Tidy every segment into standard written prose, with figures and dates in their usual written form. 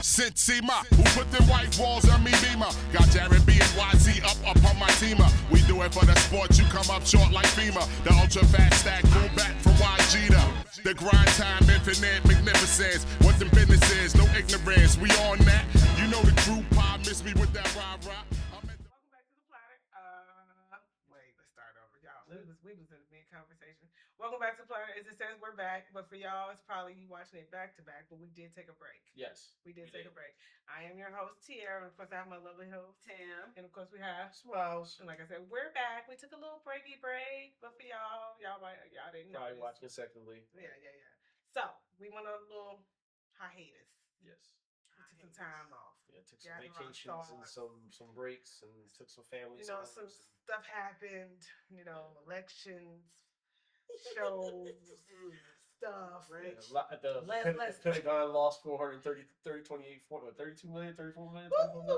Sima, who put them white walls on me beamer? Got Jared B and YZ up on my teamer. We do it for the sport, you come up short like FEMA. The ultra fast stack, boom back from YG to the grind time, infinite magnificence. What the business is, no ignorance. We on that. You know the crew pod, miss me with that rah-rah. Welcome back to the Platter. Wait, let's start over, y'all. We was in a big conversation. Welcome back to the Platter. As it says, we're back, but for y'all, it's probably you watching it back to back. But we did take a break. Yes, we did take a break. I am your host Tierra, and of course I have my lovely host Tam, and of course we have. Smiles. And like I said, we're back. We took a little break, but for y'all didn't know. Probably watching consecutively. Yeah. So we went on a little hiatus. Yes. We took some time off. Yeah, took some Gathered our vacations and thoughts. some breaks and took some family. Some stuff happened. Elections, shows, stuff. Could have gone lost 430, 28, 32 million, 34 million.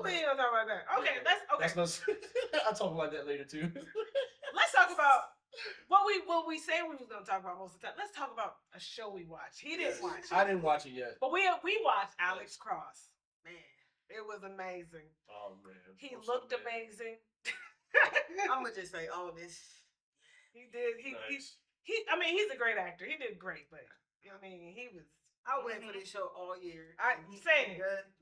We ain't gonna talk about that. Okay, I'll talk about that later too. Let's talk about what we say we was gonna talk about most of the time. Let's talk about a show we watched. He didn't watch it. I didn't watch it yet. But we watched Alex Cross. Man, it was amazing. Oh man, he looked amazing. I'm gonna just say all of this. He did. Nice. I mean, he's a great actor. He did great, but I mean, he was. I went for this show all year. He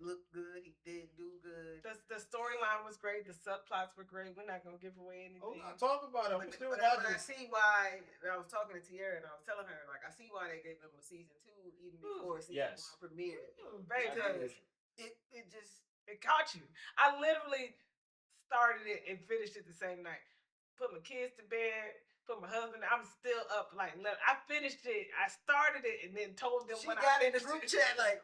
looked good. He did do good. The storyline was great. The subplots were great. We're not gonna give away anything. Talk about it. But I see why. I was talking to Tierra and I was telling her I see why they gave him a season 2 even before season 1 premiered. Because it caught you. I literally started it and finished it the same night. Put my kids to bed. Put my husband. I'm still up. I finished it. I started it and then told them when I got in the group chat I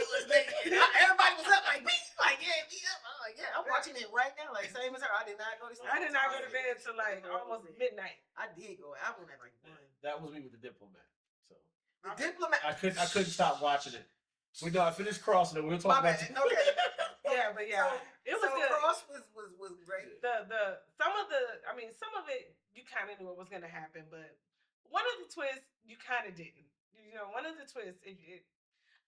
knew his name. Everybody was up be up. I'm like, yeah, I'm watching it right now. Same as her. I did not go to sleep. I did not go to bed till almost midnight. I did go. I went at 1. That was me with the Diplomat. So the Diplomat. I couldn't stop watching it. I finished Crossing it. We'll talk about it. Okay. But it was good. Cross was great. Some of it you kind of knew it was gonna happen, but one of the twists you kind of didn't. One of the twists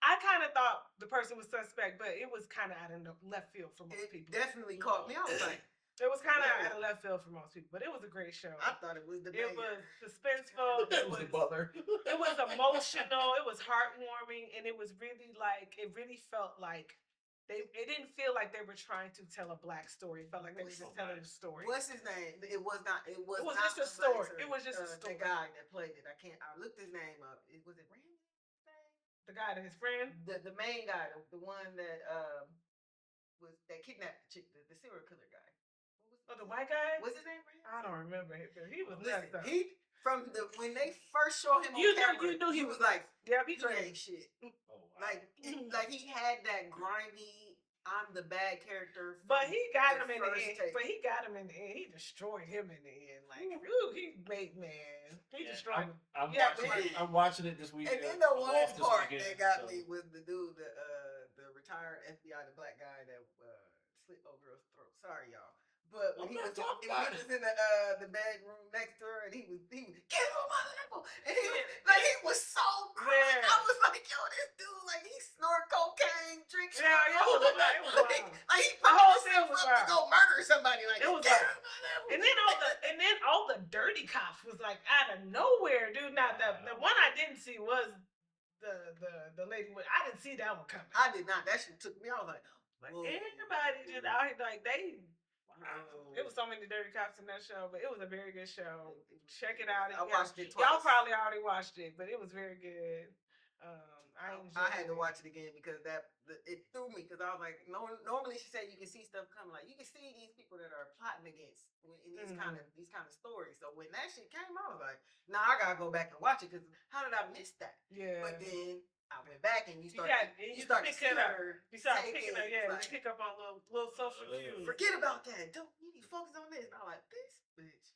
I kind of thought the person was suspect, but it was kind of out of left field for most people. It definitely caught me. I was like, it was kind of out of left field for most people, but it was a great show. I thought it was It was suspenseful. It was the butler. It was emotional. It was heartwarming, and it was really it really felt like. It didn't feel like they were trying to tell a black story. It felt like they were just telling a story. What's his name? It was just a story. It was just a story. The guy that played it. I looked his name up. Was it Randy? The guy that his friend? The main guy, the one that that kidnapped the chick, the serial killer guy. The white guy? What's his name? Randy? I don't remember. He was nuts though. When they first showed him on camera, you knew he was like, yeah, he ain't shit. Oh, wow. He had that grimy, I'm the bad character. But he got him in the end. He destroyed him in the end. He made He destroyed him. I'm watching it this weekend. And then the one part that got me was the dude, the retired FBI, the black guy that slit old girl's throat. Sorry, y'all. But when he was in the bedroom next to her, and he was get him on my level, and he was so crazy. I was like, yo, this dude, he snort cocaine, drink. Yeah, it was wild. He put himself up to go murder somebody. It was get him on my level. And then all the dirty cops was out of nowhere, dude. Now the one I didn't see was the lady. I didn't see that one coming. I did not. That shit took me. I was like, everybody just out here they. It was so many dirty cops in that show, but it was a very good show. Check it out. I watched it twice. Y'all probably already watched it, but it was very good. I had to watch it again because it threw me because I was like, normally she said you can see stuff coming, you can see these people that are plotting against in these kind of stories. So when that shit came, I was like, I gotta go back and watch it because how did I miss that? Yeah. But then I went back and you start picking up. You pick up on little social cues. Forget about that. You need to focus on this. And I'm like, this bitch.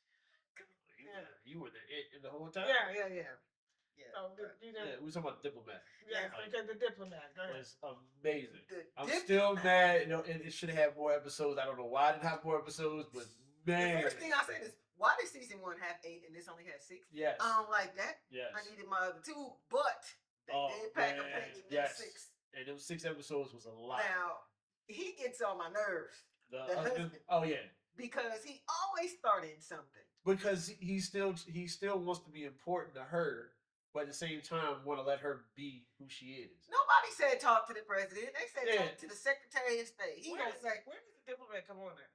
You were the whole time. Yeah. So, we were talking about Diplomat. Yeah, because the Diplomat. It's amazing. I'm still mad. It should have more episodes. I don't know why it didn't have more episodes, but man. The first thing I said is, why did season 1 have 8 and this only has 6? Yes. I don't like that. Yes. I needed my other 2, but they did pack a punch in 6. And those 6 episodes was a lot. Now, he gets on my nerves. The husband. Oh yeah. Because he always started something. Because he still wants to be important to her, but at the same time want to let her be who she is. Nobody said talk to the president. They said talk to the Secretary of State. Where does the diplomat come on there?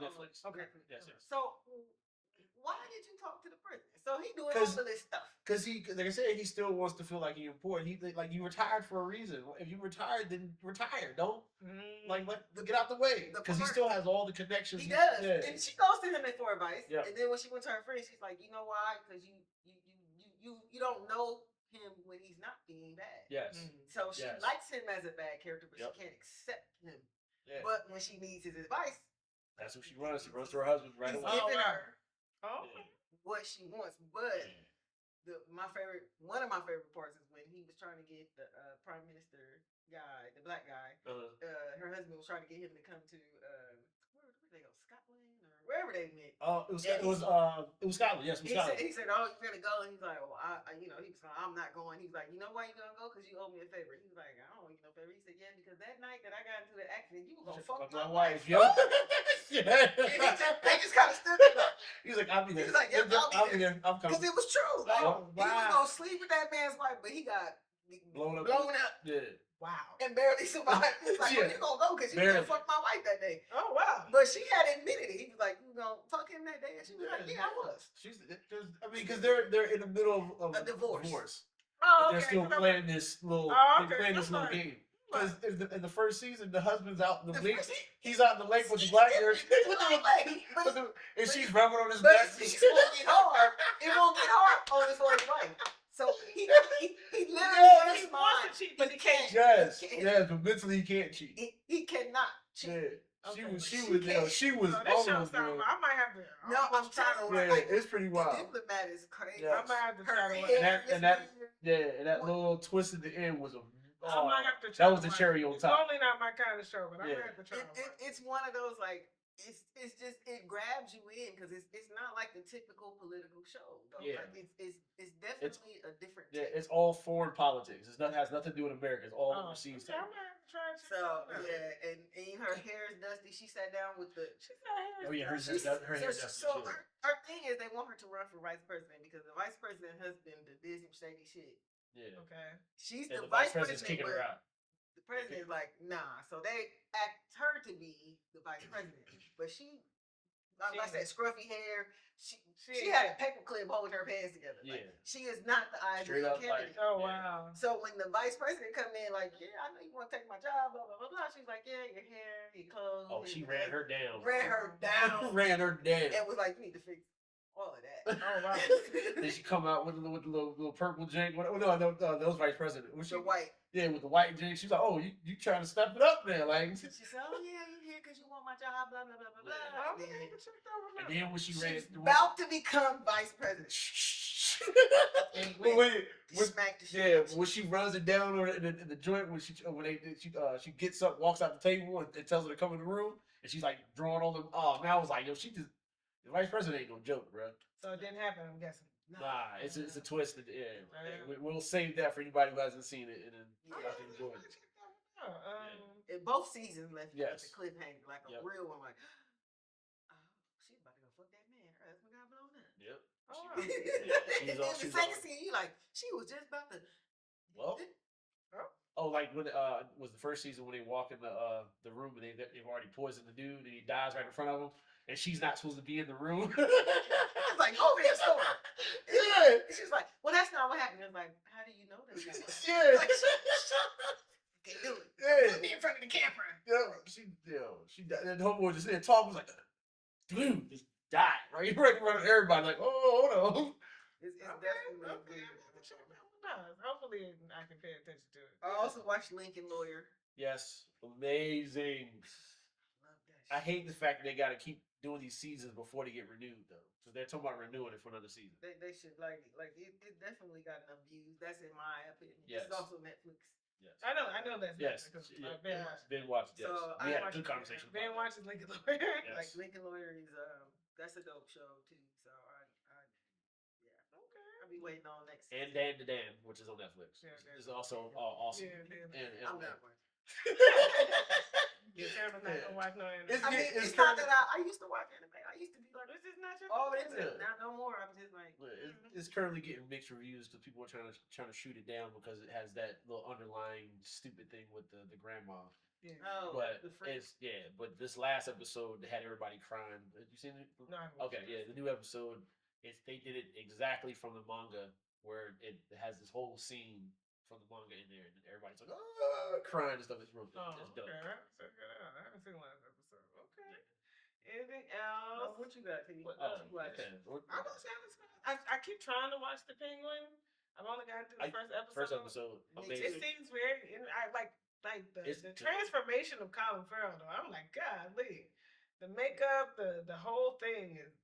Netflix. Okay. Yes. So why did you talk to the president? So he doing all of this stuff. Because like I said, he still wants to feel like he's important. He like you retired for a reason. If you retired, then retire. Don't get out the way. Because he still has all the connections. He does. Yeah. And she goes to him for advice. Yeah. And then when she went to her friend, she's like, you know why? Because you don't know him when he's not being bad. Yes. So she likes him as a bad character, but she can't accept him. Yeah. But when she needs his advice, that's what she runs. She runs to her husband right away. Giving her what she wants. But one of my favorite parts is when he was trying to get the prime minister guy, the black guy. Her husband was trying to get him to come to where they go, Scotland or wherever they met. It was Scotland. Yes, it was Scotland. He said, "Oh, you're gonna go?" And he's like, "Well, he was like, I'm not going." He's like, "You know why you're gonna go? Because you owe me a favor." He's like, "I don't owe you no favor." He said, "Yeah, because that night that I got into the accident, you were gonna fuck my wife." Yo. They just kind of stood there. He's like, "I'll be there." He's like, "Yeah, I'll be there." I'm coming. Because it was true. Like, he was gonna sleep with that man's wife, but he got blown up. Yeah. Wow. And barely survived. He's like, well, you gonna go because you didn't fuck my wife that day. Oh, wow. But she had admitted it. He was like, you gonna fuck him that day? And she was like, yeah, I was. Because they're in the middle of a divorce. Oh, okay. They're still playing this little game. Because in the first season, the husband's out in the lake. He's out in the lake with the black girl. And she's rubbing on his neck. It won't get hard. It won't get hard only for his wife. So he literally wants to cheat, but he can't. Yes, but mentally he can't cheat. He cannot cheat. Yeah. She was I might have to. I'm trying to. Yeah, it's pretty wild. The diplomat is crazy. Yes. I might have to try to and that little twist at the end was I might have to try. That was the cherry on top. It's only not my kind of show, but I might have to try. It's one of those like. It's just it grabs you in because it's not like the typical political show. Though. Yeah, like it's definitely a different. Yeah, it's all foreign politics. It has nothing to do with America. It's all overseas. Okay, I'm gonna have to try. So and her hair is dusty. She sat down with the. Oh yeah, her hair is dusty. So her thing is they want her to run for vice president because the vice president husband did some shady shit. Yeah. Okay. She's the vice president kicking her out. The president is like, nah. So they asked her to be the vice president. But like I said, scruffy hair. She had a paperclip holding her pants together. Yeah. Like, she is not the ideal candidate. Oh, wow. So when the vice president come in, like, yeah, I know you want to take my job, blah, blah, blah, blah. She's like, yeah, your hair, your clothes. Oh, she ran her down. Ran her down. And was like, you need to fix all of that. Oh, wow. Then she come out with the little purple jink. No, that was vice president. Was she white? Yeah, with the white jink. She's like, oh, you trying to step it up there. Like, she said, oh, yeah, you here because you want my job, blah, blah, blah, blah, blah. And then when she ran... about to become vice president. When she runs it down in the joint, when she gets up, walks out the table, and tells her to come in the room, and she's like drawing all them. Oh, man, I was like, yo, the vice president ain't no joke, bro. So it didn't happen, I'm guessing. Nah, it's a twist at the end. We'll save that for anybody who hasn't seen it, and then y'all can enjoy it. In both seasons left you with Yes. a cliffhanger, like a real one, like, oh, she's about to go fuck that man. Her husband got blown up. Yep. And the second scene, you like, she was just about to. Well. Oh, like when was the first season when they walk in the room and they've already poisoned the dude and he dies right in front of them and she's not supposed to be in the room. It's like, over your story. Yeah. She's like, well, that's not what happened. It's like, how do you know that? Yeah. Like, can't do it. Yeah. Put me in front of the camera. She died. And the homeboy just there talking was like, dude, just died right in front of everybody. Like, oh, hold on. It's definitely good. Hopefully I can pay attention to it. I also watched Lincoln Lawyer. Yes, amazing. Love that shit. I hate the fact that they got to keep doing these seasons before they get renewed, though. So they're talking about renewing it for another season. They should like it definitely got enough views. That's in my opinion. Yes. It's also Netflix. Yes. I know that's yes. Ben watched. Yes. So we had a good conversation. Ben watches Lincoln Lawyer. Yes. Like Lincoln Lawyer is that's a dope show too. So I I'll be waiting on next And season. Dan to Dan, which is on Netflix. Yeah, It's also awesome. Yeah, And I'm not watching. Yeah, Sarah's not gonna watch no anime. It's- I mean, it's it's not current- that I used to watch anime. I used to be like, This is not your oh, thing. it's not no more. I'm just like, It's currently getting mixed reviews because people are trying to shoot it down because it has that little underlying stupid thing with the grandma. Yeah. oh, But the freak. but this last episode had everybody crying. Have you seen it? No, I haven't watched Okay, it. yeah, the new episode they did it exactly from the manga where it has this whole scene from the manga in there, and everybody's like crying and stuff. It's real good. Oh, It's dope. okay. I have to check it out. I haven't seen the last episode. Okay. Anything else? What you got, T? What, Oh, What? okay. I don't sound as good. I keep trying to watch The Penguin. I've only gotten through the first episode. First episode, Me amazing. It seems very. I like It's the good. transformation of Colin Farrell. Though I'm like, golly, the makeup, the whole thing is.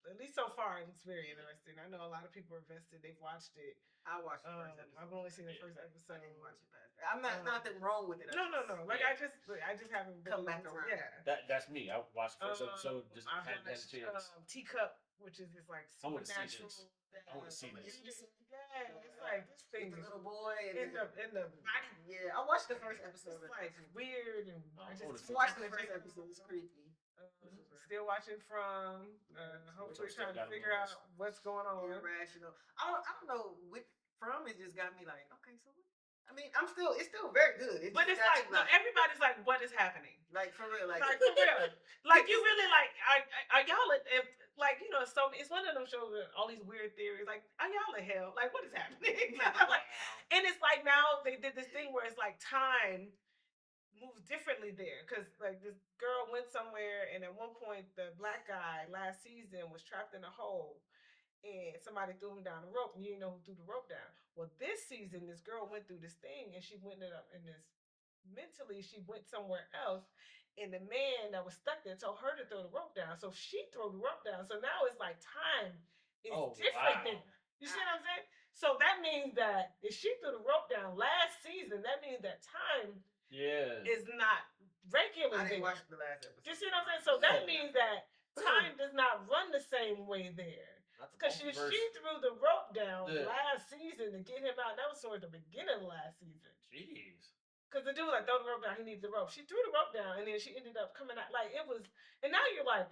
At least so far, it's very interesting. I know a lot of people are invested. They've watched it. I watched the first episode. I've only seen the first I episode. didn't watch it past. I'm not nothing wrong with it. No. Like Yeah. I just haven't Come really back into- around. Yeah. That's me. I watched the first episode. Just I've hadn't had a watched chance. Teacup, which is this like I wanna see supernatural. this. I wanna see this. Yeah, it's like this thing The is little boy in the body. yeah, I watched the first episode. It's like weird and I I wanna just see watched the first episode. It's creepy. Still watching from. Hopefully Still trying to got it figure on out what's going on. Irrational. I don't know which from it just got me like, okay, so what? I mean, it's still very good. But just it's got like you no, everybody's like, what is happening? like for real, like Like for real, like you really like are y'all if like so it's one of them shows with all these weird theories. Like are y'all in hell? Like what is happening? Like, and it's like now they did this thing where it's like time moves differently there because like this girl went somewhere and at one point the black guy last season was trapped in a hole and somebody threw him down the rope and you didn't know who threw the rope down. Well, this season this girl went through this thing and she went up in this mentally she went somewhere else and the man that was stuck there told her to throw the rope down, so she threw the rope down, so now it's like time is different than you see what I'm saying. So that means that if she threw the rope down last season, that means that time is not regular. I didn't there. watch the last episode. You see what I'm saying? So that means that time does not run the same way there. Because she threw the rope down last season to get him out. That was sort of the beginning of last season. Jeez. Because the dude was like, throw the rope down. He needs the rope. She threw the rope down, and then she ended up coming out. Like, it was... And now you're like,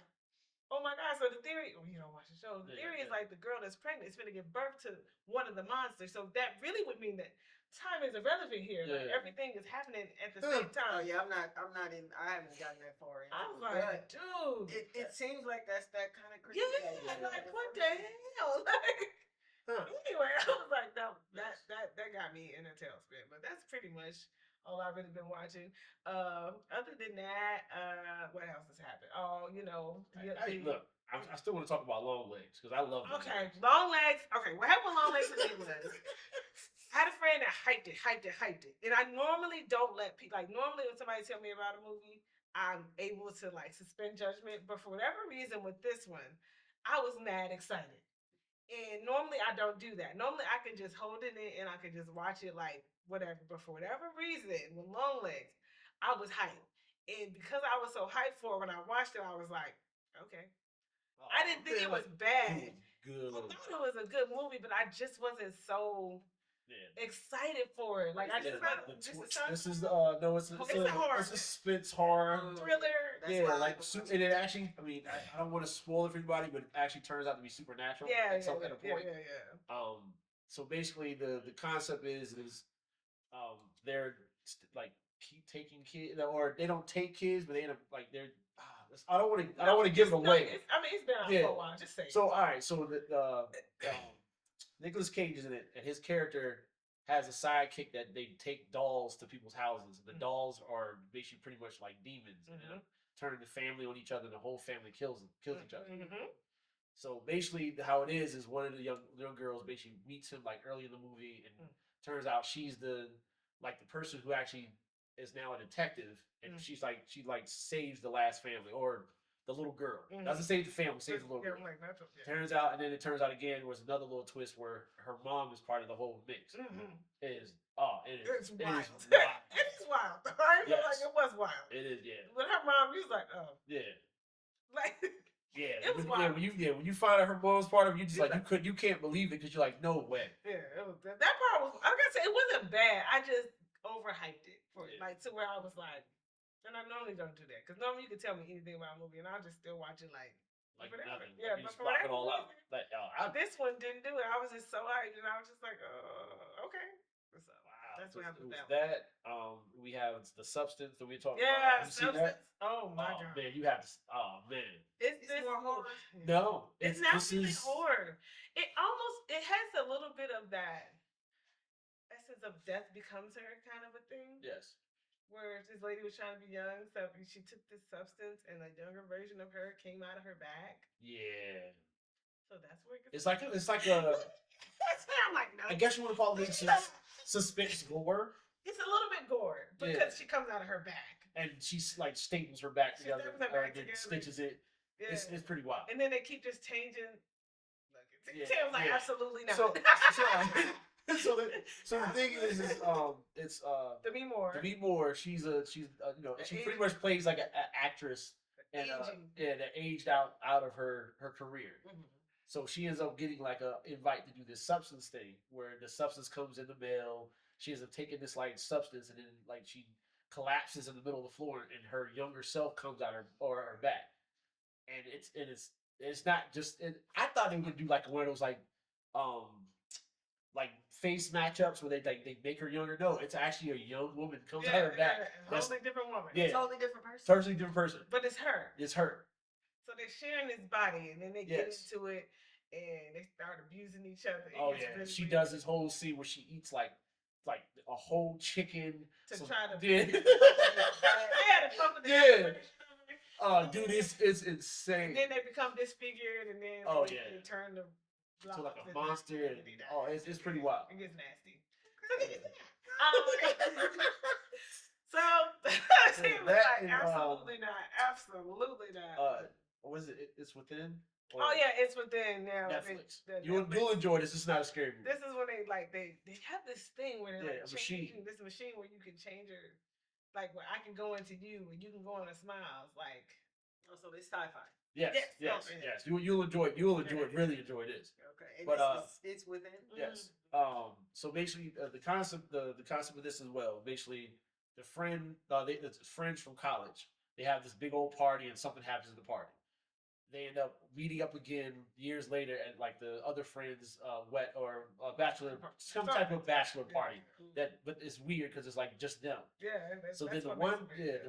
oh my God. So the theory... Oh, you don't watch the show. The theory is like the girl that's pregnant is going to give birth to one of the monsters. So that really would mean that time is irrelevant here. Like, everything is happening at the same time. Oh yeah, I'm not in. I haven't gotten that far in. I was like, dude, it seems like that's that kind of creepy. yeah, like what the hell? Like, anyway, I was like, that got me in a tailspin. But that's pretty much all I've really been watching. Other than that, what else has happened? Oh, Look, I still want to talk about Long Legs because I love them. Okay, Long Legs. Okay, what happened with Long Legs to me was I had a friend that hyped it. And I normally don't let people, like, normally when somebody tell me about a movie, I'm able to, like, suspend judgment. But for whatever reason with this one, I was mad excited. And normally I don't do that. Normally I can just hold it in and I can just watch it, like, whatever. But for whatever reason, with Long Legs, I was hyped. And because I was so hyped for it, when I watched it, I was like, okay. I didn't think it was bad. Good. I thought it was a good movie, but I just wasn't so excited for it. Like I just this is no, it's a horror. It's a suspense horror thriller. Like and it actually, I mean, I don't want to spoil it for anybody, but it actually turns out to be supernatural. At a point. So basically, the concept is they're like keep taking kids, or they don't take kids, but they end up like they're. I don't want to give it away. I mean, it's been out for a while. Just say. So all right, so the Nicolas Cage is in it, and his character has a sidekick that they take dolls to people's houses. The dolls are basically pretty much like demons, turning the family on each other, and the whole family kills each other. So basically, how it is one of the young girls basically meets him like early in the movie, and turns out she's the person who actually is now a detective, and she saves the last family or the little girl. Doesn't save the family, saves the little girl. Turns out, and then it turns out again was another little twist where her mom is part of the whole mix. It's wild. It is wild. I feel like it was wild. It is, yeah. But her mom, he was like, oh. Yeah. Like, Yeah, It was when wild. you find out her mom's part of it, you just like you can't believe it because you're like, no way. Yeah, it was, that part was. I gotta say, it wasn't bad. I just overhyped it for like to where I was like, and I normally don't do that because normally you can tell me anything about a movie and I'll just still watch it like whatever. Nothing. Yeah, Like, you but just for block that it all reason, out. Like, this one didn't do it. I was just so hyped and I was just like, okay. So wow. that's what happened It with was that. we have the substance that we talked Yeah, about. You see that? Oh my god. Man, you have to. Oh man. It's this more horror. No, It's not this really is horror. It has a little bit of that essence of death becomes her kind of a thing. yes. Where this lady was trying to be young, so she took this substance and a younger version of her came out of her bag. Yeah. So that's where it gets. It's like a. I'm like, no. I guess you want to call it suspense gore. It's a little bit gore because she comes out of her bag. And she's like staples her back She together, staples her back and together. stitches it. Yeah. It's pretty wild. And then they keep just changing. Yeah, Taylor's like, yeah. absolutely not. So the thing is it's Demi Moore. Demi Moore. She's she pretty much plays like an actress and that aged out of her career. Mm-hmm. So she ends up getting like a invite to do this substance thing where the substance comes in the mail. She ends up taking this like substance and then like she collapses in the middle of the floor and her younger self comes out her back. And it's not just I thought they would do like one of those like face matchups where they make her younger. No, it's actually a young woman comes out of her back. That's a totally different woman. Yeah. Totally different person. Totally different person. But it's her. It's her. So they're sharing this body, and then they get into it, and they start abusing each other. She does this whole scene where she eats like a whole chicken to try to. Yeah. Dude, it's insane. And then they become disfigured, and then they turn to like a monster. It's pretty wild. It gets nasty. So absolutely not. What is it? It's Within. It's Within now. Netflix. You'll enjoy this. It's not a scary movie. This is when they have this thing where they're a machine. This machine where you can change her, like where I can go into you and you can go on a Smiles, like. Oh, so it's sci-fi. Yes. You'll enjoy it. Really enjoy this. Okay. And but it's Within. Yes. So basically, the concept of this as well. Basically, the friends from college. They have this big old party, and something happens at the party. They end up meeting up again years later at like the other friends' some type of bachelor party. But it's weird because it's like just them. Yeah. So then the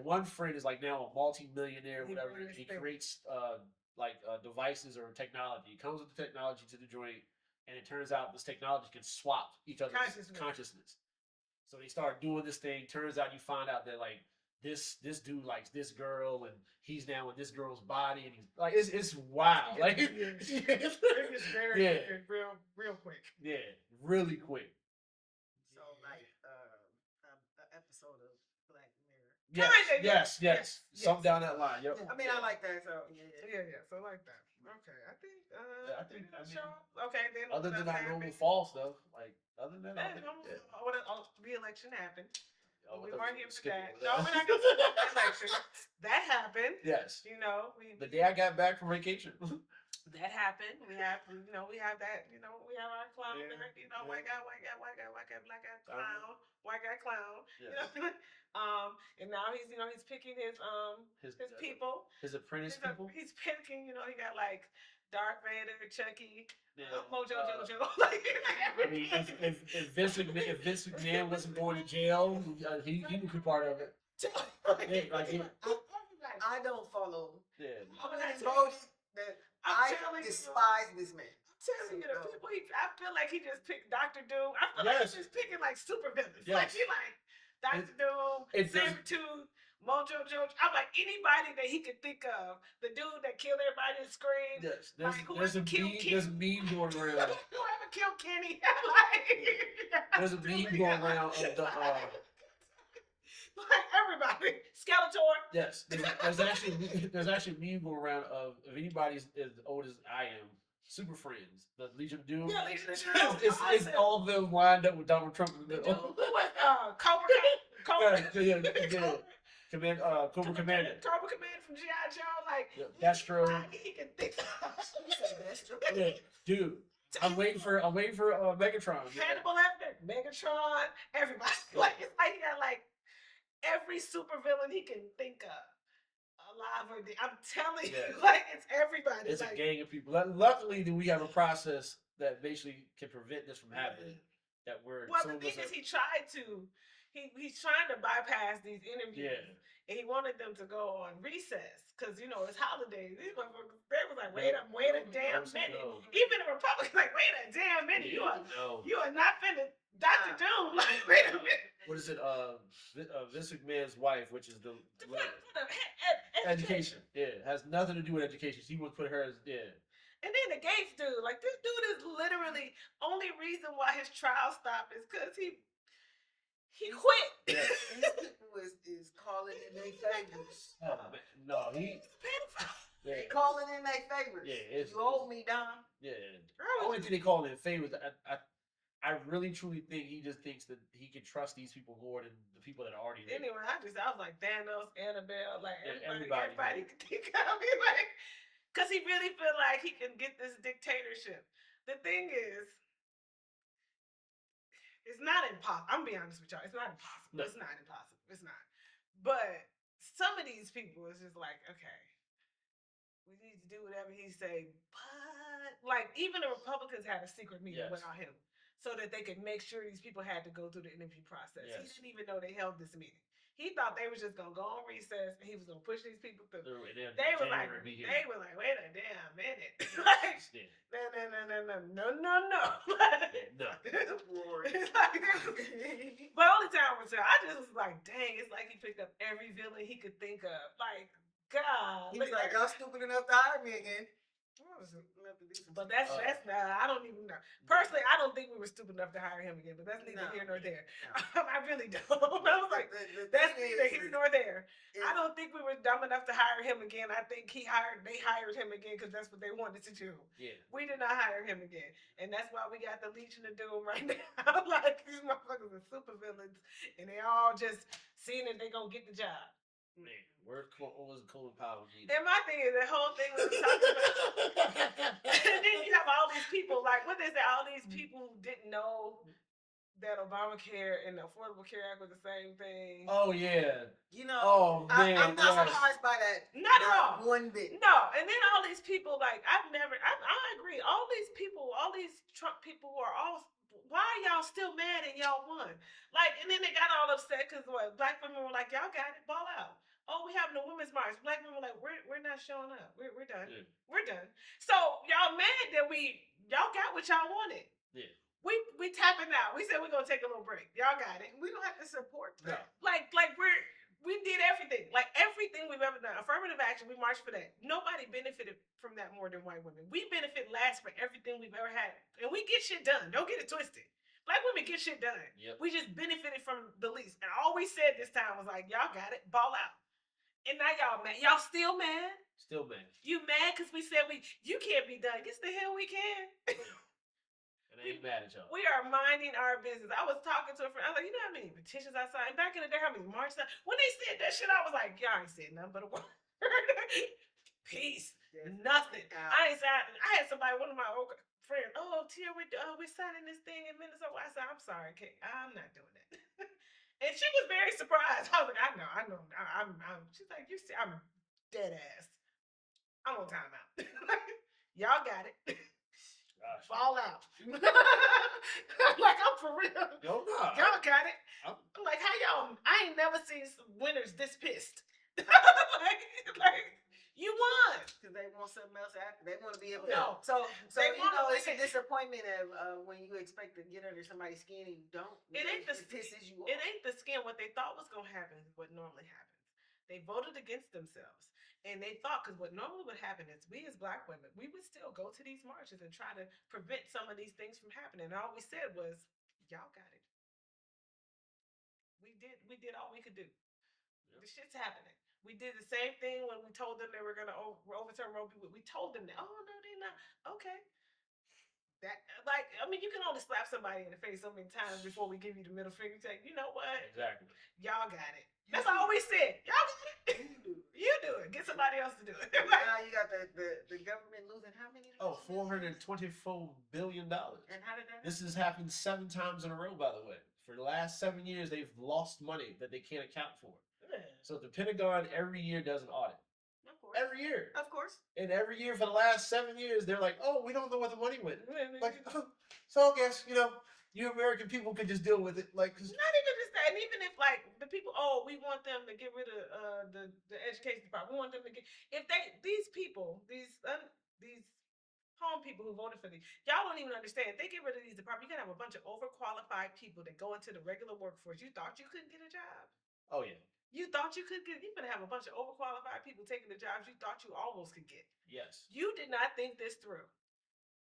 one friend is like now a multi-millionaire, whatever. And he creates devices or technology. He comes with the technology to the joint, and it turns out this technology can swap each other's consciousness. So they start doing this thing. Turns out you find out that like this dude likes this girl, and he's now in this girl's body, and he's like it's wild. Like it's very real quick. Yeah, really quick. So like an episode of Black Mirror. Yes. Something down that line. Yep. I mean, I like that. So yeah. So I like that. Okay, I think. Okay, then. Other than that normal fall stuff, like other than that, the election happened. We weren't weren't here for that. No, we're not going to talk about the election. That happened. Yes. The day I got back from vacation. That happened. We have that. We have our clown there. White guy, black guy, clown, white guy, clown. Yes. And now he's picking his people. His apprentice people. He's picking. He got like Darth Vader, Chucky. Mojo Jojo. I mean, if Vince McMahon wasn't going to jail, he would be part of it. I don't follow. Yeah. I despise this man. I'm telling you, the people. I feel like he just picked Dr. Doom. I feel like he's just picking like super villains. Yes. Like he Dr. Doom, Sabretooth, Mojo Jojo. I'm like anybody that he could think of. The dude that killed everybody in Scream. Yes. There's a meme going around. Whoever killed Kenny. There's a meme going around of the. Like everybody, Skeletor. Yes, there's actually a meme going around of if anybody's as old as I am, Super Friends, the Legion of Doom. Yeah, Legion of Doom. It's all of them lined up with Donald Trump in the middle. Cobra. Yeah. Cobra Commander. Cobra Commander from G.I. Joe. Like, Destro. He can think. Yeah, dude. I'm waiting for Megatron. Hannibal Lecter, Megatron, everybody. Like it's like he got like every supervillain he can think of. Alive or dead. I'm telling you, like it's everybody. It's like, a gang of people. Luckily, we have a process that basically can prevent this from happening. That we're the thing is, he tried to. He's trying to bypass these interviews, and he wanted them to go on recess because it's holidays. These motherfuckers, they was like, wait a damn minute. Even the Republicans like, wait a damn minute. You are not finna Dr. Doom. Like, wait a minute. What is it? Vince McMahon's wife, which is the education. Yeah, has nothing to do with education. He would put her as And then the Gates dude, like this dude is literally only reason why his trial stopped is because he quit. Yeah. These people is calling in their favors. No, They calling in their favors. Yeah, you owe me, Don. Yeah. Only thing they call it in favors. I really truly think he just thinks that he can trust these people more than the people that are already there. Anyway, I was like Thanos, Annabelle, like everybody could think of me, like, because he really feel like he can get this dictatorship. The thing is, it's not impossible. I'm gonna be honest with y'all. It's not impossible. No. It's not impossible. It's not. But some of these people is just like, okay, we need to do whatever he say. But like, even the Republicans had a secret meeting without him, so that they could make sure these people had to go through the interview process. He didn't even know they held this meeting. He thought they was just gonna go on recess and he was gonna push these people through. They were like, wait a damn minute. Like, no. But only time was I just was like, dang, it's like he picked up every villain he could think of. Like, God. He was like, y'all stupid enough to hire me again. But that's I don't even know. Personally, I don't think we were stupid enough to hire him again. But that's neither here nor there. No. I really don't. I was like, that's neither here nor there. I don't think we were dumb enough to hire him again. I think they hired him again because that's what they wanted to do. Yeah. We did not hire him again, and that's why we got the Legion of Doom right now. Like these motherfuckers are super villains, and they all just seeing that they gonna get the job. Man, what was Colin Powell need? And my thing is, the whole thing was talking about. And then you have all these people, like, what is it? All these people didn't know that Obamacare and the Affordable Care Act was the same thing. Oh, yeah. Oh, man. I'm not surprised by that. Not at all. One bit. No. And then all these people, like, I agree. All these people, all these Trump people who are all, why are y'all still mad and y'all won? Like, and then they got all upset because black women were like, y'all got it, ball out. Oh, we having a women's march. Black women were like, we're not showing up. We're done. Yeah. We're done. So y'all mad that y'all got what y'all wanted. Yeah. We tapping out. We said we're gonna take a little break. Y'all got it. We don't have to support that. No. Like we did everything. Like everything we've ever done. Affirmative action, we marched for that. Nobody benefited from that more than white women. We benefit last for everything we've ever had. And we get shit done. Don't get it twisted. Black women get shit done. Yep. We just benefited from the least. And all we said this time was like, y'all got it, ball out. And now y'all mad. Y'all still mad? Still mad. You mad because we said you can't be done. Yes, the hell we can. And I ain't mad at y'all. We are minding our business. I was talking to a friend. I was like, you know how many petitions I signed? Back in the day, how many marches I... When they said that shit, I was like, y'all ain't said nothing but a word. Peace. Yes. Nothing. I ain't said... I had somebody, one of my old friends, Tia, we're signing this thing in Minnesota. I said, I'm sorry, Kate. I'm not doing that. And she was very surprised. I was like, I know. She's like, you see, I'm dead ass. I'm on timeout. Y'all got it. Gosh. Fall out. Like, I'm for real. No. Y'all got it. I'm like, how y'all, I ain't never seen some winners this pissed. like, you won. Because they want something else after. They want to be able to. No. So it's a disappointment of when you expect to get under somebody's skin and you don't. It ain't the pisses you off. It ain't the skin. What they thought was going to happen is what normally happens. They voted against themselves. And they thought, because what normally would happen is we as black women, we would still go to these marches and try to prevent some of these things from happening. And all we said was, y'all got it. We did all we could do. Yep. The shit's happening. We did the same thing when we told them they were going to overturn Roe v. Wade. We told them that. Oh, no, they're not. Okay. That, like, I mean, you can only slap somebody in the face so many times before we give you the middle finger. Take, you know what? Exactly. Y'all got it. That's all we said. Y'all got it. You do it. Get some somebody else to do it. Now you got the government losing how many? Oh, $424 billion. And how did that? This has happened 7 times in a row, by the way. For the last 7 years, they've lost money that they can't account for. So the Pentagon every year does an audit. Of course. Every year. Of course. And every year for the last 7 years, they're like, oh, we don't know what the money went. Like, so I guess, you American people could just deal with it. Like, not even just that. And even if, like, the people, we want them to get rid of the education department. We want them to get, these people, these home people who voted for these, y'all don't even understand. If they get rid of these departments, you're going to have a bunch of overqualified people that go into the regular workforce. You thought you couldn't get a job. oh, yeah. You thought you could get, you're going to have a bunch of overqualified people taking the jobs you thought you almost could get. Yes. You did not think this through.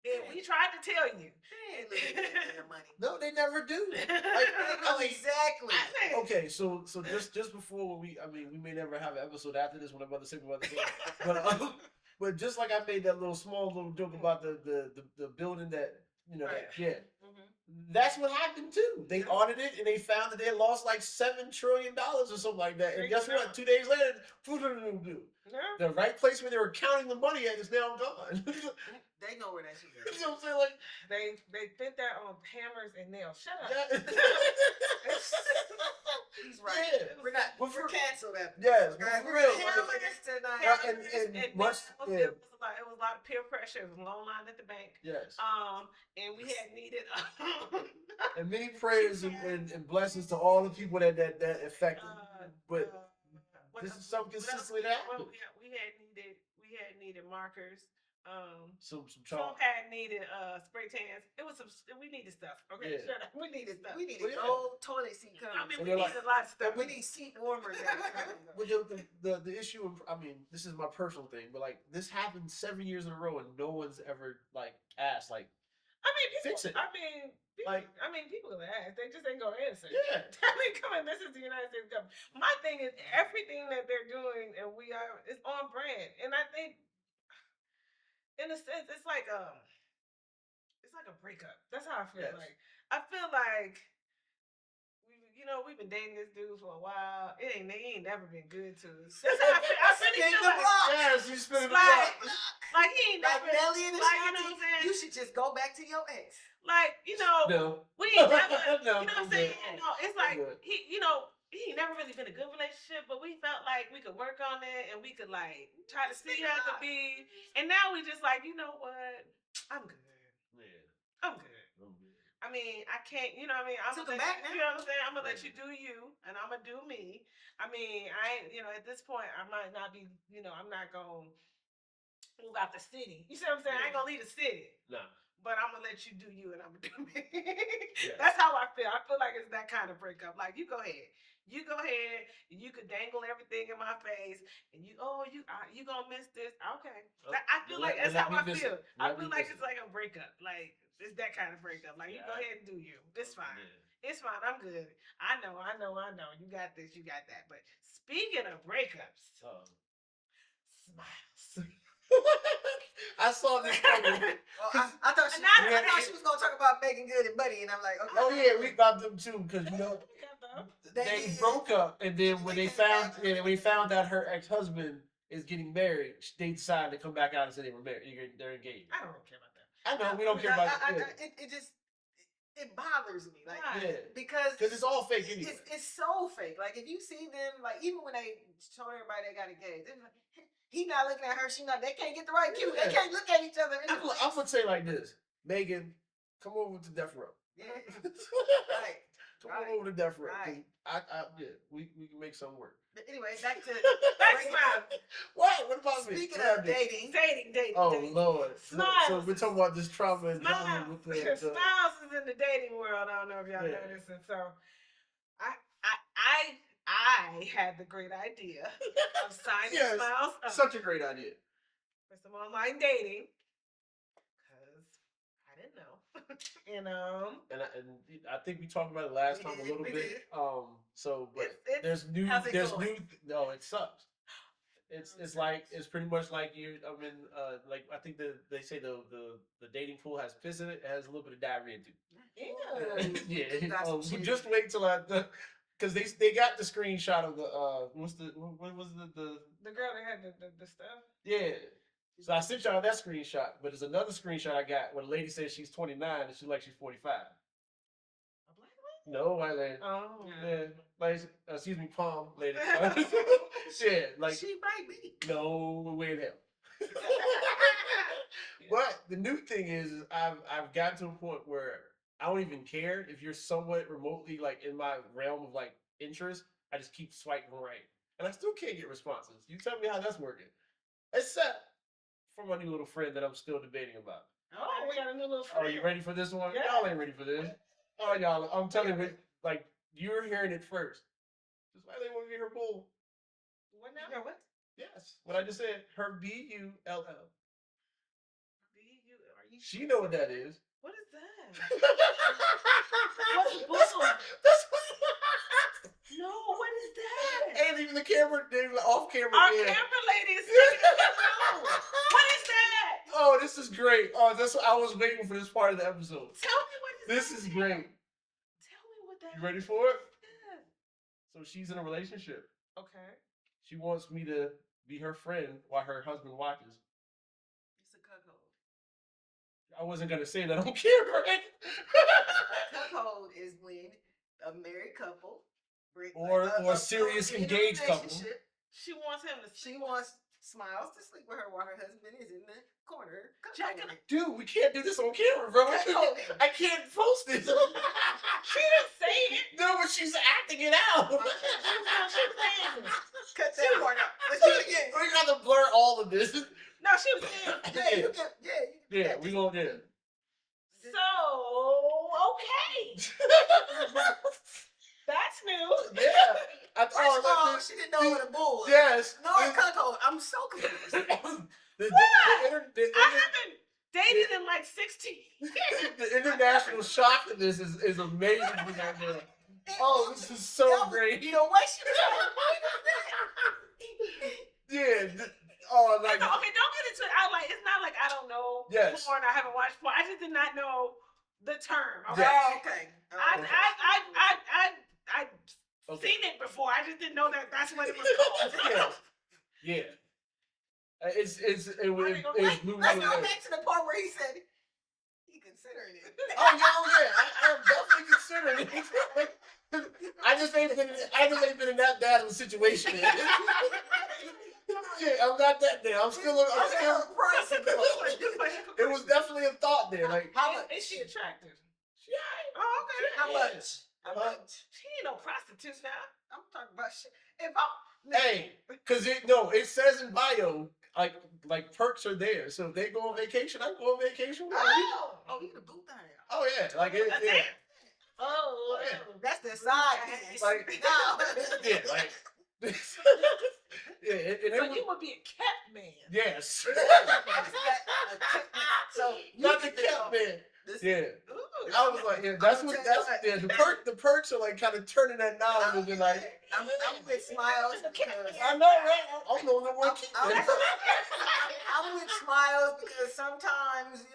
And we tried to tell you. They ain't looking at their money. No, they never do. Exactly. Okay, so just before we may never have an episode after this when I'm about to say what I'm about to say. But just like I made that small little joke about the building that that's what happened too. They audited and they found that they lost like $7 trillion or something like that. And guess what? 2 days later, the right place where they were counting the money at is now gone. They know where that shit is. You know what I'm saying? Like they spent that on hammers and nails. Shut up. yeah. He's right. Yeah. We're canceled after. Yes, Guys, for real. And it was a lot of peer pressure. It was a long line at the bank. Yes. And we had needed and many prayers and blessings to all the people that affected. But this is something consistently that happened. We had needed markers. Some Trump had needed spray tans. It was we needed stuff. Okay, yeah. shut up. We needed stuff. We needed old toilet seat covers. I mean, we needed a lot of stuff. We need seat warmers. But the issue, this is my personal thing, but like this happened 7 years in a row and no one's ever like asked like. Fix it. People gonna ask. They just ain't gonna answer. Yeah. Come on. This is the United States government. My thing is everything that they're doing and we are is on brand, and I think. In a sense, it's like a breakup. That's how I feel. Yes. Like I feel like we've been dating this dude for a while. He ain't never been good to us. That's how I really feel like. Yes, you spinning the Like, block. like he ain't Like never. Nelly and the Like, you know what I'm saying? You should just go back to your ex. Like No. we ain't never. No, you know what I'm saying? good. No, it's like Good. he never really been a good relationship, but we felt like we could work on it and we could like try to see how it could be. And now we just like, you know what? I'm good. Yeah. I'm good. I mean, I can't, you know what I mean? I'm Took gonna him back now. you know what I'm saying? I'm gonna let you do you and I'm gonna do me. I mean, I ain't, at this point I might not be, I'm not gonna move out the city. You see what I'm saying? I ain't gonna leave the city. No. But I'm gonna let you do you and I'm gonna do me. Yeah. That's how I feel. I feel like it's that kind of breakup. Like you go ahead. You go ahead, and you could dangle everything in my face, and you gonna miss this? Okay, I feel like that's how I feel. I feel like it's like a breakup. Like it's that kind of breakup. Like you go ahead and do you. It's fine. Yeah. It's fine. I'm good. I know. You got this. You got that. But speaking of breakups, smiles. I saw this coming. Well, I thought she was gonna talk about Megan Good and Buddy, and I'm like, okay. Oh yeah, we got them too because they broke up, and then when they found out her ex-husband is getting married, they decided to come back out and say they were married. They're engaged. I don't really care about that. I know we don't care about it bothers me, like because it's all fake anyway. It's so fake. Like if you see them, like even when they told everybody they got engaged, they're like, he not looking at her, she not. They can't get the right cue. They can't look at each other. I'm gonna say like this, Megan, come over to Death Row. Yeah, right. Come on over to Death Row. Right. We can make something work. But anyway, back to What about speaking me? of dating. Oh dating. Lord. Smiles. So we're talking about this trauma and drama with the Smiles is in the dating world. I don't know if y'all know this, and so I had the great idea of signing Smiles up. Such a great idea. For some online dating. Because I didn't know. And I think we talked about it last time a little bit. There's new. No, it sucks. It's pretty much like I think they say the dating pool has piss in it. It has a little bit of diarrhea too. Yeah. Just wait till because they got the screenshot of the what was the girl that had the the stuff. Yeah. So I sent y'all that screenshot, but there's another screenshot I got where the lady says she's 29 and she's like she's 45. A black lady? No, white lady. Oh. Yeah. Like, excuse me, palm lady. Yeah, like she might be. no way in hell. But the new thing is I've gotten to a point where I don't even care if you're somewhat remotely like in my realm of like interest. I just keep swiping right, and I still can't get responses. You tell me how that's working. Except for my new little friend that I'm still debating about. Oh, we got a new little friend. Are you ready for this one? Yeah. Y'all ain't ready for this. Oh, y'all, I'm telling you, like, you're hearing it first. That's why they want to be her bull. What now? Yeah, what? Yes. What I just said, her B-U-L-L. Are you? She know what that is. What is that? What's What's bull? That's No, what is that? and even the camera, even the off camera. Our yeah. camera lady is no. What is that? Oh, this is great. Oh, that's what I was waiting for this part of the episode. Tell me what is This that. is great. Tell me what that You ready for it? is. So she's in a relationship. Okay. She wants me to be her friend while her husband watches. It's a cuckold. I wasn't gonna say that on camera. A cuckold is when a married couple or serious engaged couple. She wants him to. She wants Smiles to sleep with her while her husband is in the corner. Dude, we can't do this on camera, bro. I can't post this. She didn't say it. No, but she's acting it out. Cut that part out. Let's do it again. We gotta blur all of this. No, she was saying. Yeah, we gonna do it. So okay. That's new. Yeah. I First of all, thought she didn't know what a bull was. Yes. No, a cuckold. I'm so confused. I haven't dated in like 16 years. The international shock of this is amazing for that girl. Oh, this is so great. The way she was Yeah. Oh, like. Okay, don't get into it. I like. It's not like I don't know porn. I haven't watched porn. I just did not know the term. Okay. Yes. Okay. I've seen it before. I just didn't know that that's what it was called. Yeah. It blew Let's my go mind. back to the part where he said he considering it. Oh yeah, I'm definitely considering it. I just ain't been in that bad of a situation. Yeah, I'm not that there. I'm still. It was definitely a thought there. Like, how much is she attractive? She alright. Oh, okay. How much? How much? She ain't no prostitute now. I'm talking about shit. Hey, cause it says in bio like perks are there. So if they go on vacation, I go on vacation with them. You the boo thing. Oh yeah, like it. Yeah. Oh, yeah. That's the side piece. Like no. Yeah, like. Yeah, so you would be a cat man. Yes. So not the cat man. Yeah. Ooh, I was like, yeah, the perks are like kind of turning that knob and be like, I'm with Smiles because I know, right? I'm the only one keeping it. I'm with Smiles because sometimes,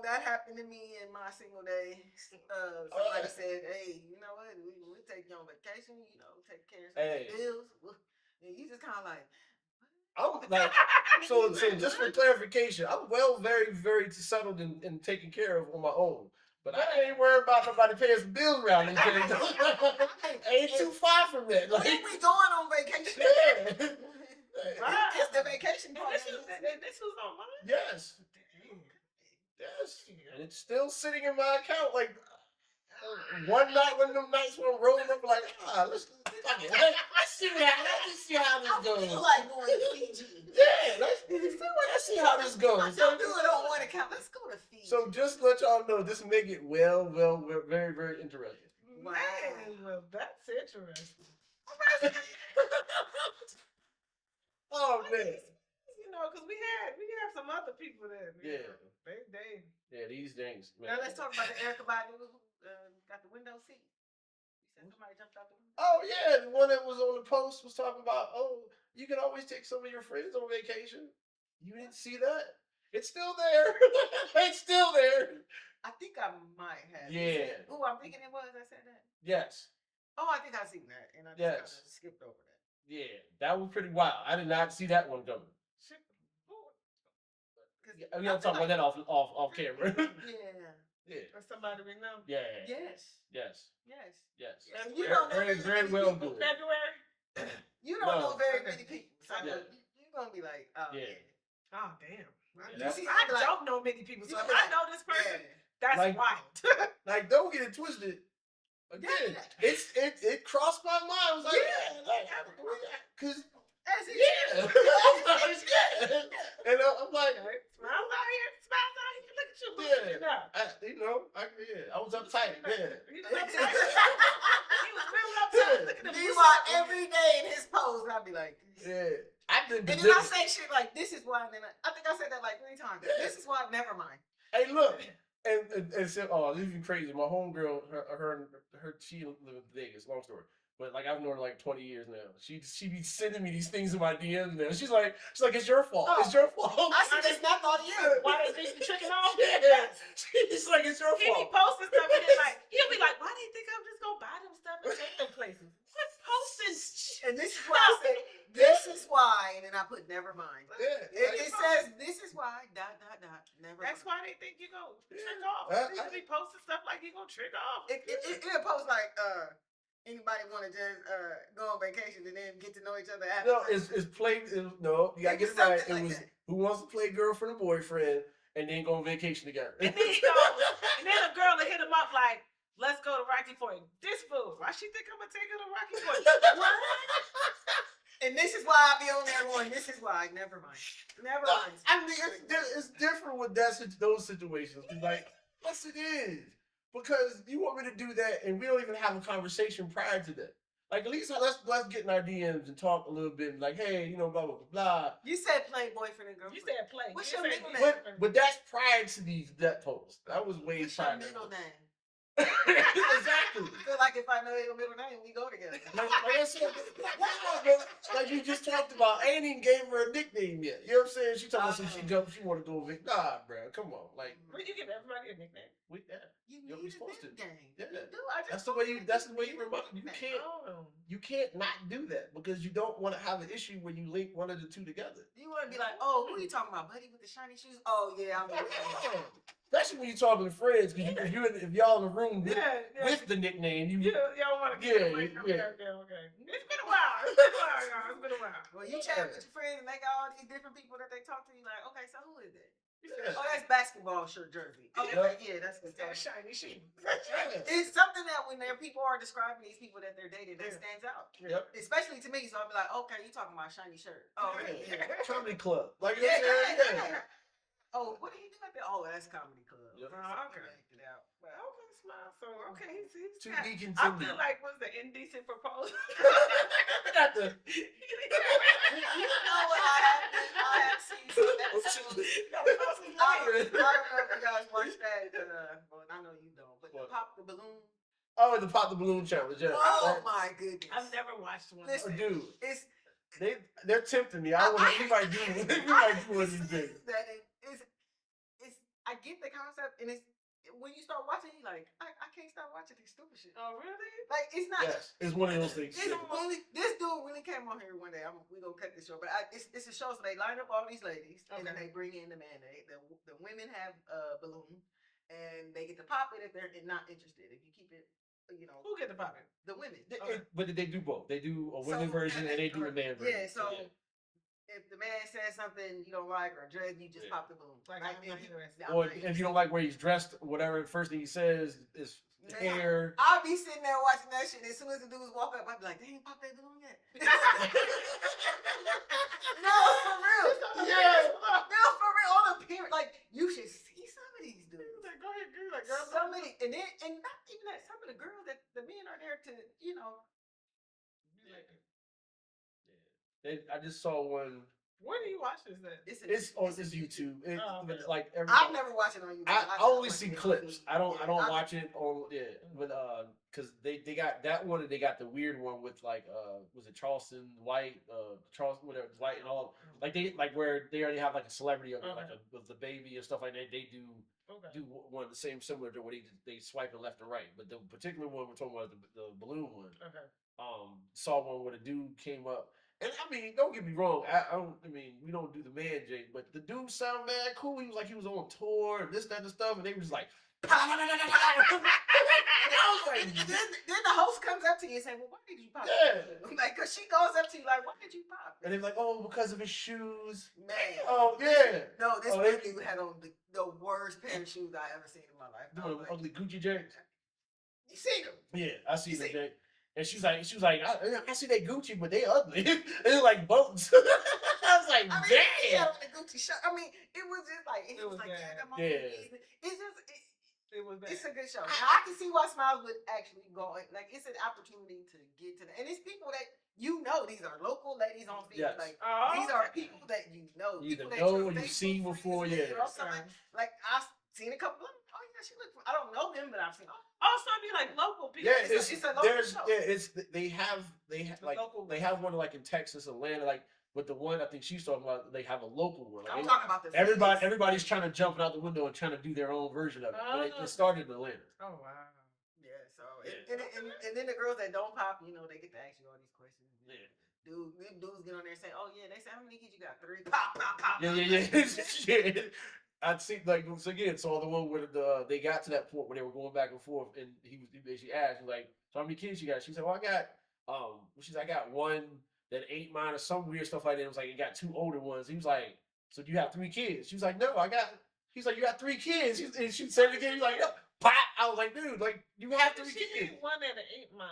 that happened to me in my single days. Somebody said, hey, you know what? We'll take you on vacation, take care of some bills. And you just kind of like, I'm like, so just for clarification, I'm very, very settled and taken care of on my own. But I ain't worried about nobody paying some bills around these days. Ain't too far from that. Like, when we going on vacation? Yeah. It's the vacation part. This was on mine? Yes. Yes. And it's still sitting in my account. Like, one of them nights when I'm rolling up, like, let's see how this goes. I feel like going to Fiji. Yeah, let's see how this goes. Don't do it on one account. Let's go to Fiji. So just to let y'all know, this will make it very, very interesting. Man, well, that's interesting. Oh man. Because we have some other people that they yeah, these things. Man. Now let's talk about the Erica Badu who got the window seat. You said somebody jumped out the window. Oh yeah, the one that was on the post was talking about, you can always take some of your friends on vacation. You didn't see that? It's still there. It's still there. I think I might have. Yeah. Who I'm thinking it was. I said that. Yes. Oh, I think I seen that, and I just kind of skipped over that. Yeah, that was pretty wild. I did not see that one coming. She We gotta talk about that off camera. Yeah. Or somebody we know. Yeah. Yes. Yes. Yes. Yes. And you don't know very well good. February. You don't know very Okay. many people. So you're gonna be like, oh yeah. Oh damn. Yeah, I don't know many people, so if I know this person, that's like, wild. Like, don't get it twisted. Again, it crossed my mind. I was like, because yeah. And I'm like, Smiles out here, look at you. I was uptight. He was uptight. He was real uptight. Look at him. Meanwhile, every day in his post, I'd be like, And then I say shit like, this is why, and then I think I said that like 3 times. This is why, never mind. Hey, look. And said, oh, this is even crazy. My homegirl, she lives in Vegas. Long story, but like I've known her like 20 years now. She be sending me these things in my DMs now. She's like, it's your fault. It's your fault. I said it's not on you. Why they think you tricking off? Yeah. She's like, it's your He fault. be posting stuff and then like he'll be like, why do you think I'm just gonna buy them stuff and take them places? What's posting shit? And this is why I said, this is why, and then I put never mind. Yeah. It says, this is why, ... never That's mind. why they think you gonna trick off. He'll be posting stuff like you gonna trick off. It'll post like, anybody want to just go on vacation and then get to know each other after? No, it's play. No, you gotta get it right. Something It like was that. who wants to play girlfriend or boyfriend, and then go on vacation together. And then he goes, and then a girl will hit him up like, let's go to Rocky Point. This fool, why she think I'm gonna take her to Rocky Point? What? And this is why I be on there going, this is why, never mind. Never mind. I mean, it's different with those situations. Like, yes, it is. Because you want me to do that, and we don't even have a conversation prior to that. Like, at least let's get in our DMs and talk a little bit. Like, hey, blah, blah, blah, blah. You said play boyfriend and girlfriend. You said play. What's You your said middle name? But that's prior to that post. That was way What's your prior. middle name? Exactly. I feel like if I know your middle name, we go together. Like I said, like you just talked about, I ain't even gave her a nickname yet. You know what I'm saying? She told me some she want to go with. Nah, bro, come on. Like, Where you give everybody a nickname? You Yo, we need a supposed to. nickname. Yeah. You do. I just That's the way you remind. Oh. You can't not do that because you don't want to have an issue when you link one of the two together. You want to be like, oh, who are you talking about, buddy with the shiny shoes? Oh yeah, I'm. Especially when you're talking to friends, because if y'all in the room with the nickname, y'all want to get away. Okay. It's been a while. Well, you chat with your friends and they got all these different people that they talk to. You like, okay, so who is that? Yeah. Oh, that's basketball shirt jersey. Okay, yeah, that's good. That shiny shoe. It's something that when people are describing these people that they're dating, that stands out. Yep. Especially to me, so I'll be like, okay, you talking about shiny shirt? Oh, yeah. Comedy club. Like, Yeah. Oh, what did he do at that? Oh, that's comedy club. Yep. Okay. It out. Well, okay, smile. So okay, he's To got, be I continued. feel like was the indecent proposal. Not the. You know what I have seen some episodes. I don't know if you guys watched that. Well, I know you don't, but What? Pop the Balloon. Oh, the Pop the Balloon challenge. Yeah. Oh my goodness. I've never watched one. Listen, Dude, it's they're tempting me. We might do one of these things. It's I get the concept, and it's when you start watching, you're like, I can't stop watching this stupid shit. Oh really? Like it's not. Yes, it's one of those things. This dude really came on here one day. We gonna cut this short, but it's a show. So they line up all these ladies, and then they bring in the man. The women have a balloon, and they get to pop it if they're not interested. If you keep it, Who get the popping? the women. But they do both. They do a women version and they do a man version. Yeah, so if the man says something you don't like or dread, you just pop the balloon. Like, I'm not interested. Or if you don't like where he's dressed, whatever, the first thing he says is hair. I'll be sitting there watching that shit. As soon as the dudes walk up, I'll be like, they ain't popped that balloon yet. No, for real. Yeah. No, for real. On a period. Like, you should see some of these dudes. Like, go ahead, girl. Like, girl, So many. And not even that. Some of the girls that the men are there to, I just saw one. Where do you watch this at? It's on this YouTube. Okay. Like I've never watched it on YouTube. I only see clips. I don't watch it on but because they got that one and they got the weird one with like was it Charleston White Charleston whatever White and all like they like where they already have like a celebrity of like with the baby and stuff like that. They do one the same similar to what they swipe it left and right. But the particular one we're talking about the balloon one. Okay. Saw one where the dude came up And I mean, don't get me wrong. I mean, we don't do the man Jake, but the dude sound mad cool. He was like he was on tour and this, that, and stuff, and they was like, and I was like, then the host comes up to you and say, "Well, why did you pop?" Yeah. Like, cause she goes up to you like, "Why did you pop?" and they were like, oh, because of his shoes. Man. Oh yeah. No, this Oh, one they- dude had on the worst pair of shoes I ever seen in my life. I Doing was like, ugly Gucci Jake. you seen them? Yeah, I see You them see- Jake. And she was like, I see they Gucci, but they ugly. They're like boats. I was like, I mean, he damn. had on the Gucci shirt. I mean, it was just like it It was was like bad. yeah, come on. Yeah. It's just It was bad. it's a good show. Now, I can see why Smiles would actually go. Like it's an opportunity to get to the, and it's people that you know. These are local ladies on field. Yes. Like Oh, these are people that you know. You either People that know you're or you've Facebook seen friends before, with yeah. or something. Like I've seen a couple of them. Oh yeah, she look. I don't know them, but I've seen. Oh, Also, be like local people. Yeah, it's a local show. they have like local they have one like in Texas, Atlanta, like. But the one I think she's talking about, they have a local one. Like I'm talking about the everybody's trying to jump out the window and trying to do their own version of it. But it started in Atlanta. Oh wow. Yeah. So Yeah. and then the girls that don't pop, you know, they get to ask you all these questions. Yeah. Dudes get on there and say, "Oh yeah," they say, "How many kids you got? 3." Pop, pop, pop. Yeah. Yeah. I'd see like once again, saw the one where they got to that point where they were going back and forth, and he basically asked, like, so how many kids you got? She said, well, I got one that ain't mine or some weird stuff like that. It was like, you got 2 older ones. He was like, so do you have 3 kids? She was like, no, he's like, you got 3 kids. And she said it again, he's like, no, pop. I was like, dude, like, you have 3 She kids. need one that ain't mine.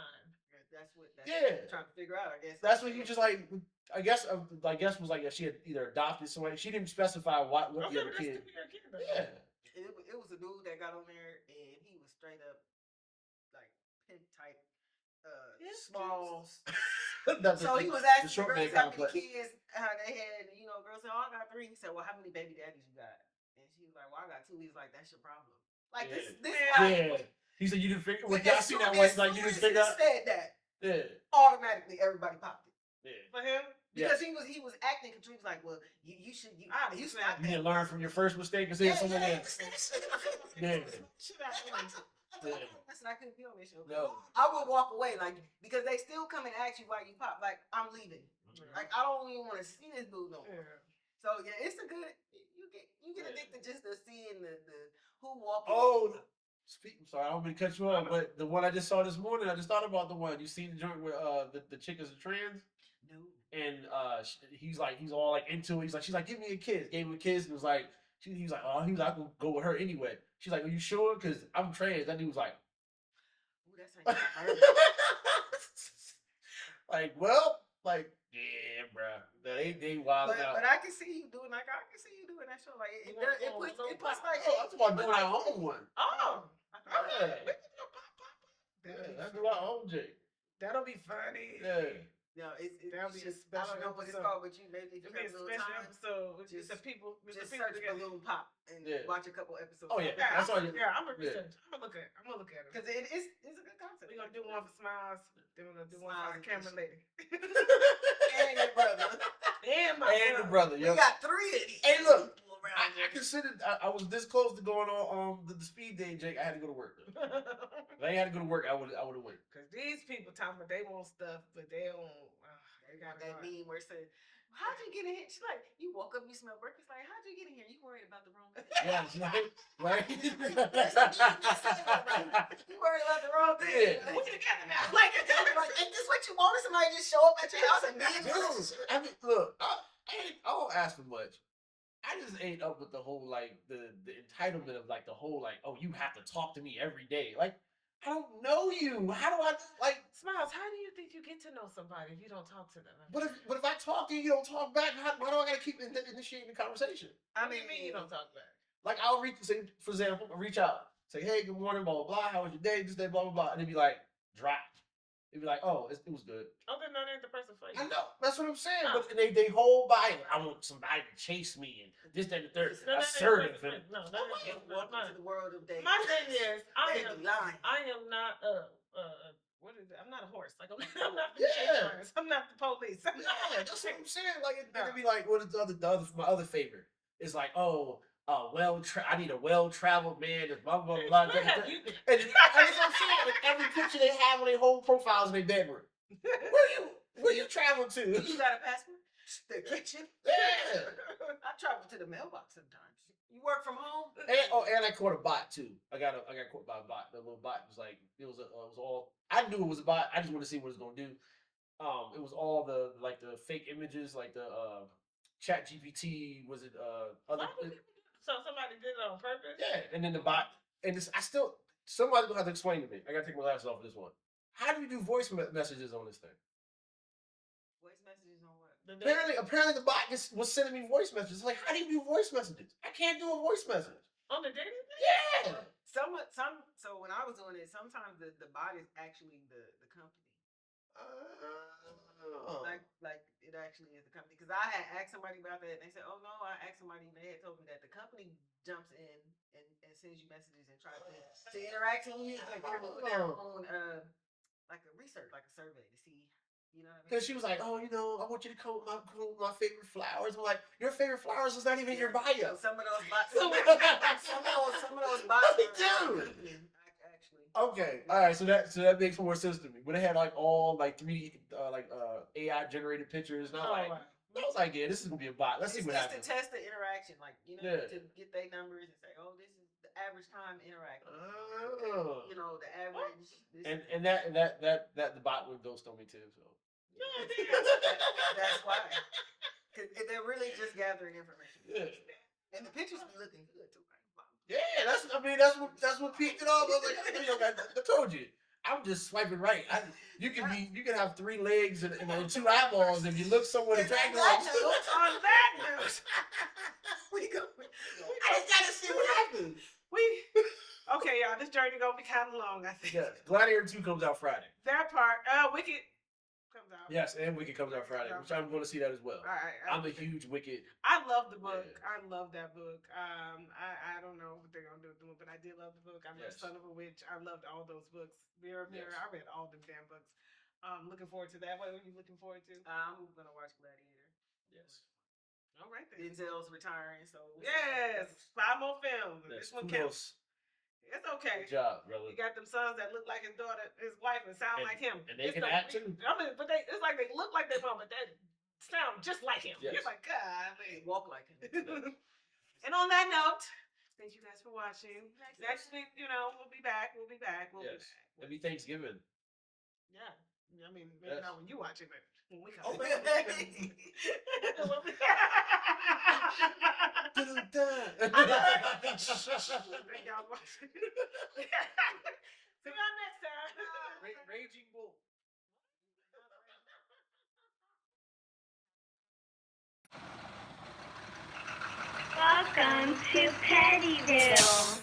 That's what Yeah. I'm trying to figure out. I guess That's what he just like, I guess was like, she had either adopted somebody. She didn't specify what the other kid. Yeah. It was a dude that got on there and he was straight up like pimp type, small. So he was asking the girls how many kids they had. You know, girls said, "Oh, I got 3." He said, "Well, how many baby daddies you got?" And she was like, "Well, I got 2." He's like, "That's your problem." Like this. Yeah. He said, you didn't figure. Well, y'all seen that one? Like you didn't figure out. Said that. Yeah. Automatically, everybody popped it. Yeah. For him? Because he was acting. He was like, "Well, you should you not You that." didn't learn from your first mistake and say someone else. Yeah. Should I Listen, I couldn't be on this show. No. I would walk away because they still come and ask you why you pop. Like I'm leaving. Like I don't even want to see this dude no more. Yeah. So yeah, it's a good. You get addicted just to seeing the who walking. Oh. Sorry, I don't mean to cut you off, but the one I just saw this morning, I just thought about the one. You seen the joint where the chick is a trans? No. And he's all like into it. She's like, give me a kiss. Gave him a kiss and was like, he was like, I can go with her anyway. She's like, are you sure? Because I'm trans. That dude was like, Ooh, that's like like, well, like, yeah, bro. They wild out. But I can see you doing that show. Like it puts like Oh, that's why I'm doing our own one. Oh. That's our own Jake. That'll be funny. Yeah. No, That'll be a I special don't know what it's episode. called, but you maybe if you It'll be a have a little special time, episode. With just- the people. With just the people search for together. Little Pop and Yeah. watch a couple episodes. Oh, yeah. Yeah, That's all you. I'm gonna Yeah. research. I'm gonna look at it. Because it's a good concept. We're gonna do one for Smiles. Then we're gonna do one for our Smiles. camera lady. And your brother. And my And the brother. brother, We yo. got 3 of these. Hey, look. people I around here. considered I was this close to going on the speed day, Jake. I had to go to work. If I ain't had to go to work, I would have went. Cause these people talking about they want stuff, but they don't. They got that meme where it said, "How'd you get in here?" She's like, "You woke up, you smell breakfast." Like, "How'd you get in here? You worried about the wrong thing." Yeah, right. You worried about the wrong thing. Yeah. We together now. Like, is this what you wanted? Somebody just show up at your house and be in Dude, I mean, look, I don't ask for much. I just ain't up with the whole like the entitlement of like the whole like, oh, you have to talk to me every day. Like, I don't know you. How do I like? Smiles, how do you think you get to know somebody if you don't talk to them? But if I talk to you, you don't talk back. Why do I gotta keep initiating the conversation? What do you mean you don't talk back? Like I'll say, for example, I'll reach out, say, hey, good morning, blah blah blah. How was your day? This day, blah blah blah, and it'd be like drop. It'd be like, oh, it was good. Oh, then that ain't the person for you. I know. That's what I'm saying. But they hold by it. I want somebody to chase me and this, that, and the third. No, that ain't Assertive. the person. No, that ain't Welcome to the world of dating. My thing is, They be lying. I am not what is it? I'm not a horse. Like I'm not the Yeah. insurance. I'm not the police. I'm not. Yeah, that's what I'm saying. Like it'd be like, what is my other favorite? It's like, oh, I need a well-traveled man. That's blah blah blah. Where have you been? And that's what I'm saying. Like every picture they have on their whole profiles in their bedroom. Where you? Where you travel to? You got a passport? The kitchen? Yeah. I travel to the mailbox sometimes. You work from home? And I caught a bot too. I got caught by a bot. The little bot was like it was all. I knew it was a bot. I just want to see what it's gonna do. It was all the fake images, like the Chat GPT. Was it other? So somebody did it on purpose? Yeah, and then the bot. And somebody's gonna have to explain to me. I gotta take my glasses off for this one. How do you do voice messages on this thing? Voice messages on what? Apparently the bot just was sending me voice messages. Like, how do you do voice messages? I can't do a voice message. On the dating thing? Yeah. So when I was doing it, sometimes the bot is actually the company. Like it actually is the company. Because I had asked somebody about that, and they said, "Oh no," I asked somebody, and they had told me that the company jumps in and sends you messages and tries to interact with you, like they're doing their own like a research, like a survey to see. You know what I mean? Because she was like, "Oh, I want you to come with my favorite flowers." I'm like, "Your favorite flowers is not even your bio." Some of those bots. some of those bots. They do. Actually. Okay, all right. So that makes more sense to me. When they had like all like 3D AI generated pictures, and I was like, yeah, this is gonna be a bot. Let's see what happens. It's to test the interaction, like to get their numbers and say, oh, this is the average time interacting. Oh. The average. And that the bot would ghost on me too. So. That's why. Because they're really just gathering information. Yeah. And the pictures be looking good too. Yeah, that's what peaked it off. I was like, I told you, I'm just swiping right. You can have 3 legs and 2 eyeballs if you look somewhat attractive. On that news, I just gotta see what happens. Okay, y'all. This journey gonna be kind of long, I think. Yeah, Gladiator 2 comes out Friday. That part, Wicked comes out. Yes, and Wicked comes out Friday, which I'm going to see that as well. All right, I'm a huge Wicked. I love the book. Yeah. I love that book. I don't know what they're gonna do with the book, but I did love the book. I love Son of a Witch. I loved all those books. Mirror, Mirror. Yes. I read all them damn books. Looking forward to that. What are you looking forward to? I'm gonna watch Gladiator. Yes. All right then. Denzel's retiring, so yes, 5 more films. Yes. This one counts. It's okay. Good job, brother. You got them sons that look like his daughter, his wife, and sound like him. And they can act too. I mean, but it's like they look like their mom, but they sound just like him. Yes. You're like, God, they walk like him. And on that note, thank you guys for watching. Next week, we'll be back. We'll be back. It'll be Thanksgiving. Yeah. I mean, maybe not when you watch it, but when we come. Oh, Thank y'all for watching. See y'all next time. Raging Bull. Welcome to Pettyville.